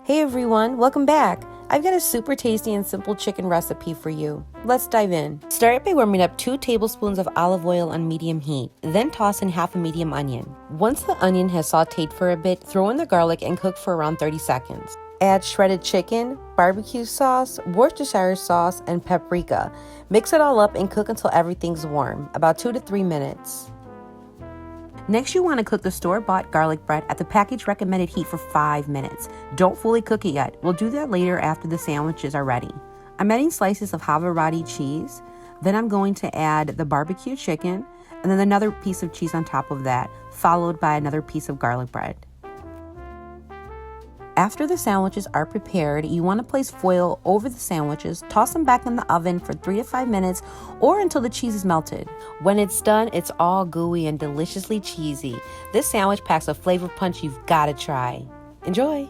Hey everyone, welcome back. I've got a super tasty and simple chicken recipe for you. Let's dive in. Start by warming up 2 tablespoons of olive oil on medium heat, then toss in half a medium onion. Once the onion has sauteed for a bit, throw in the garlic and cook for around 30 seconds. Add shredded chicken, barbecue sauce, Worcestershire sauce, and paprika. Mix it all up and cook until everything's warm, about 2 to 3 minutes. Next, you want to cook the store-bought garlic bread at the package recommended heat for 5 minutes. Don't fully cook it yet. We'll do that later after the sandwiches are ready. I'm adding slices of Havarti cheese. Then I'm going to add the barbecue chicken and then another piece of cheese on top of that, followed by another piece of garlic bread. After the sandwiches are prepared, you want to place foil over the sandwiches, toss them back in the oven for 3 to 5 minutes or until the cheese is melted. When it's done, it's all gooey and deliciously cheesy. This sandwich packs a flavor punch you've got to try. Enjoy!